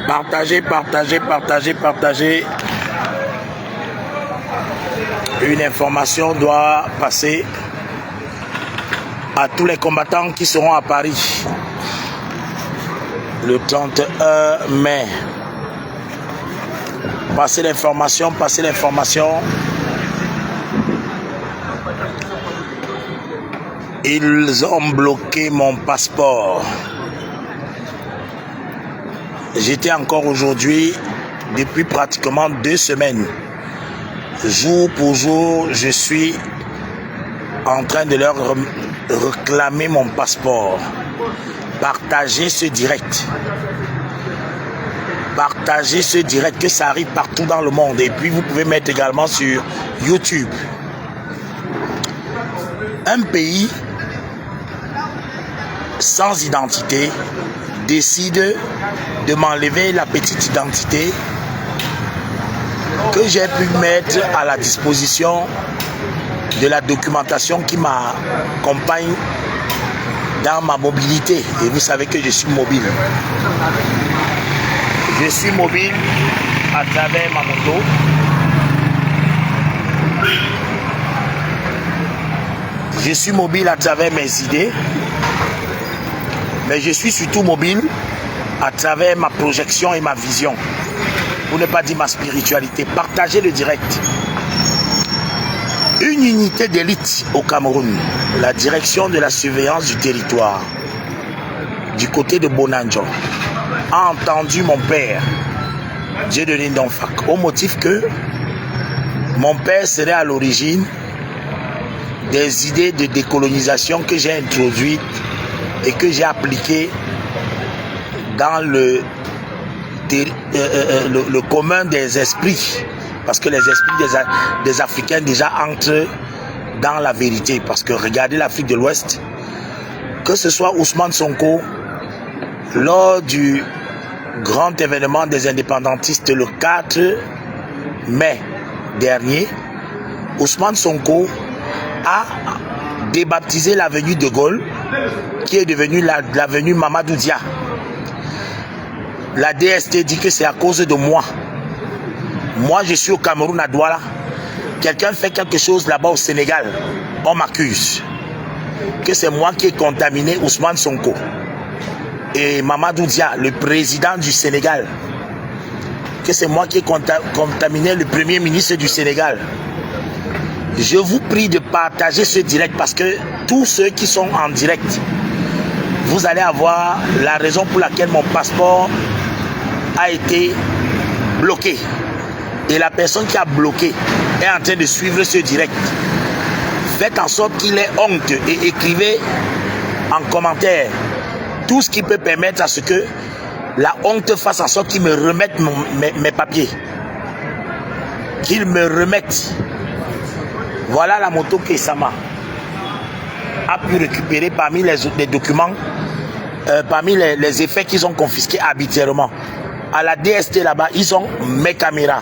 Partagez, partagez, partagez, partagez. Une information doit passer à tous les combattants qui seront à Paris le 31 mai. Passez l'information, passez l'information. Ils ont bloqué mon passeport. J'étais encore aujourd'hui, depuis pratiquement 2 semaines, jour pour jour, je suis en train de leur réclamer mon passeport. Partagez ce direct. Partagez ce direct, que ça arrive partout dans le monde. Et puis vous pouvez mettre également sur YouTube. Un pays sans identité décide de m'enlever la petite identité que j'ai pu mettre à la disposition de la documentation qui m'accompagne dans ma mobilité. Et vous savez que je suis mobile. Je suis mobile à travers ma moto. Je suis mobile à travers mes idées. Mais je suis surtout mobile à travers ma projection et ma vision. Pour ne pas dire ma spiritualité. Partagez le direct. Une unité d'élite au Cameroun, la direction de la surveillance du territoire, du côté de Bonanjo, a entendu mon père, Dieudonné Ndonfak, au motif que mon père serait à l'origine des idées de décolonisation que j'ai introduites et que j'ai appliquées dans le commun des esprits, parce que les esprits des Africains déjà entrent dans la vérité. Parce que regardez l'Afrique de l'Ouest, que ce soit Ousmane Sonko, lors du grand événement des indépendantistes le 4 mai dernier, Ousmane Sonko a débaptisé l'avenue de Gaulle, qui est devenue l'avenue Mamadou Dia. La DST dit que c'est à cause de moi. Moi, je suis au Cameroun, à Douala. Quelqu'un fait quelque chose là-bas au Sénégal. On m'accuse que c'est moi qui ai contaminé Ousmane Sonko. Et Mamadou Dia, le président du Sénégal. Que c'est moi qui ai contaminé le premier ministre du Sénégal. Je vous prie de partager ce direct parce que tous ceux qui sont en direct, vous allez avoir la raison pour laquelle mon passeport a été bloqué. Et la personne qui a bloqué est en train de suivre ce direct. Faites en sorte qu'il ait honte et écrivez en commentaire tout ce qui peut permettre à ce que la honte fasse en sorte qu'il me remette mes papiers. Qu'il me remette. Voilà la moto que Sama a pu récupérer parmi les documents, parmi les effets qu'ils ont confisqués arbitrairement. À la DST là-bas, ils ont mes caméras,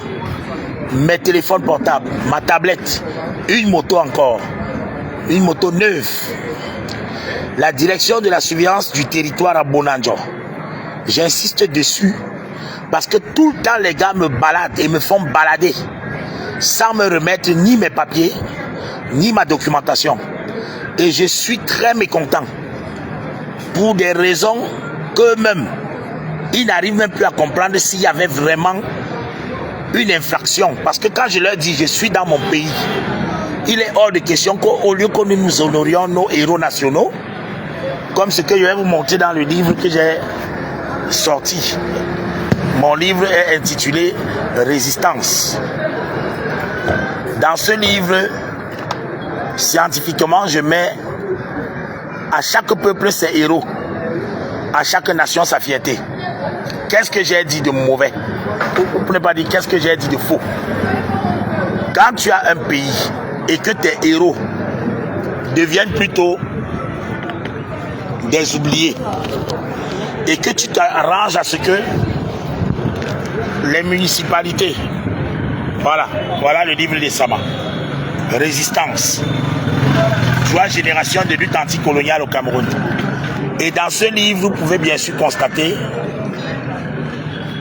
mes téléphones portables, ma tablette, une moto encore, une moto neuve. La direction de la surveillance du territoire à Bonanjo. J'insiste dessus parce que tout le temps les gars me baladent et me font balader sans me remettre ni mes papiers, ni ma documentation. Et je suis très mécontent pour des raisons qu'eux-mêmes, ils n'arrivent même plus à comprendre s'il y avait vraiment une infraction. Parce que quand je leur dis je suis dans mon pays, il est hors de question qu'au lieu que nous honorions nos héros nationaux, comme ce que je vais vous montrer dans le livre que j'ai sorti. Mon livre est intitulé Résistance. Dans ce livre, scientifiquement, je mets à chaque peuple ses héros, à chaque nation sa fierté. Qu'est-ce que j'ai dit de mauvais? Pour ne pas dire qu'est-ce que j'ai dit de faux. Quand tu as un pays et que tes héros deviennent plutôt des oubliés, et que tu t'arranges à ce que les municipalités, voilà le livre de Sama, Résistance, 3 générations de lutte anticoloniale au Cameroun. Et dans ce livre, vous pouvez bien sûr constater,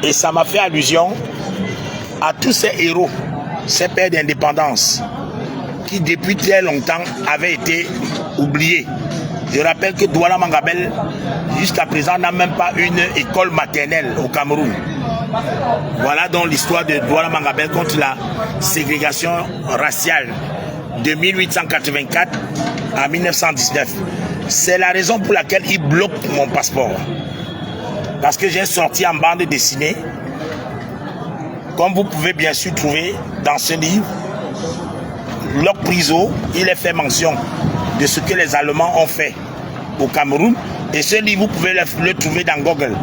et ça m'a fait allusion à tous ces héros, ces pères d'indépendance, qui depuis très longtemps avaient été oubliés. Je rappelle que Douala Mangabel, jusqu'à présent, n'a même pas une école maternelle au Cameroun. Voilà donc l'histoire de Douala Mangabel contre la ségrégation raciale de 1884 à 1919. C'est la raison pour laquelle il bloque mon passeport. Parce que j'ai sorti en bande dessinée, comme vous pouvez bien sûr trouver dans ce livre, Locke Priso, il est fait mention de ce que les Allemands ont fait au Cameroun. Et ce livre, vous pouvez le trouver dans Google.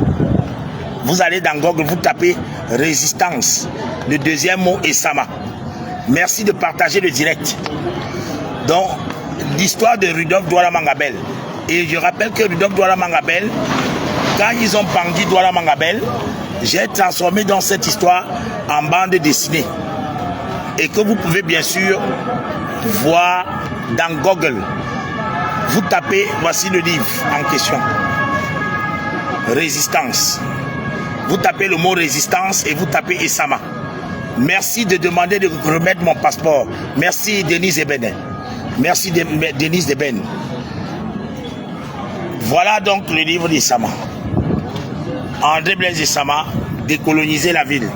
Vous allez dans Google, vous tapez Résistance. Le deuxième mot est Sama. Merci de partager le direct. Donc, l'histoire de Rudolf Douala Mangabel. Et je rappelle que Rudolf Douala Mangabel, quand ils ont pendu Douala Mangabel, j'ai transformé dans cette histoire en bande dessinée. Et que vous pouvez bien sûr voir dans Google. Vous tapez, voici le livre en question. Résistance. Vous tapez le mot résistance et vous tapez Esama. Merci de demander de remettre mon passeport. Merci Denise Eben. Merci Denise Eben. Voilà donc le livre d'Esama. André Blaise Esama, décoloniser la ville.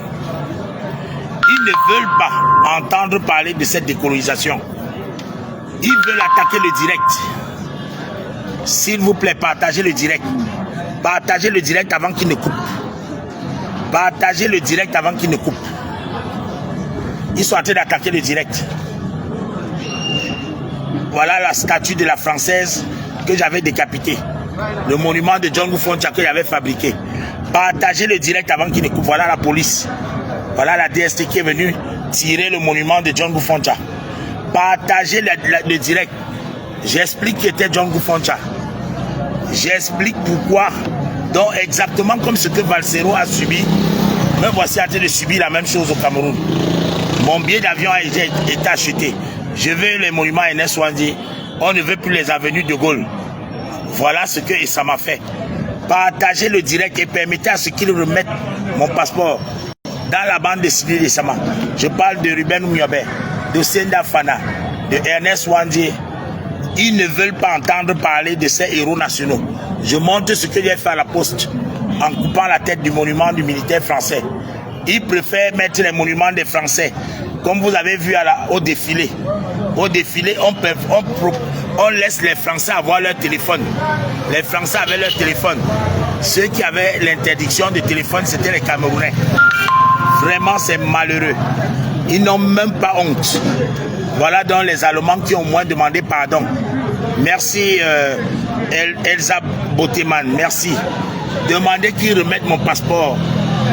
Ils ne veulent pas entendre parler de cette décolonisation. Ils veulent attaquer le direct. S'il vous plaît, partagez le direct. Partagez le direct avant qu'il ne coupe. Partagez le direct avant qu'il ne coupe. Ils sont en train d'attaquer le direct. Voilà la statue de la Française que j'avais décapitée. Le monument de John Foncha que j'avais fabriqué. Partagez le direct avant qu'il ne coupe. Voilà la police. Voilà la DST qui est venue tirer le monument de John Foncha. Partagez le direct. J'explique qui était John Foncha. J'explique pourquoi. Donc exactement comme ce que Valsero a subi, me voici en train de subir la même chose au Cameroun. Mon billet d'avion a été acheté. Je veux les monuments NS Wandi. On ne veut plus les avenues de Gaulle. Voilà ce que ça m'a fait. Partagez le direct et permettez à ce qu'ils remettent mon passeport dans la bande dessinée de Sama. Je parle de Ruben Oumiobe, de Senda Fana, de Ernest Wandi. Ils ne veulent pas entendre parler de ces héros nationaux. Je montre ce que j'ai fait à la poste en coupant la tête du monument du militaire français. Ils préfèrent mettre les monuments des Français, comme vous avez vu au défilé. Au défilé, on laisse les Français avoir leur téléphone. Les Français avaient leur téléphone. Ceux qui avaient l'interdiction de téléphone, c'était les Camerounais. Vraiment, c'est malheureux. Ils n'ont même pas honte. Voilà donc les Allemands qui ont au moins demandé pardon. Merci Elsa Boteman, merci. Demandez qu'ils remettent mon passeport.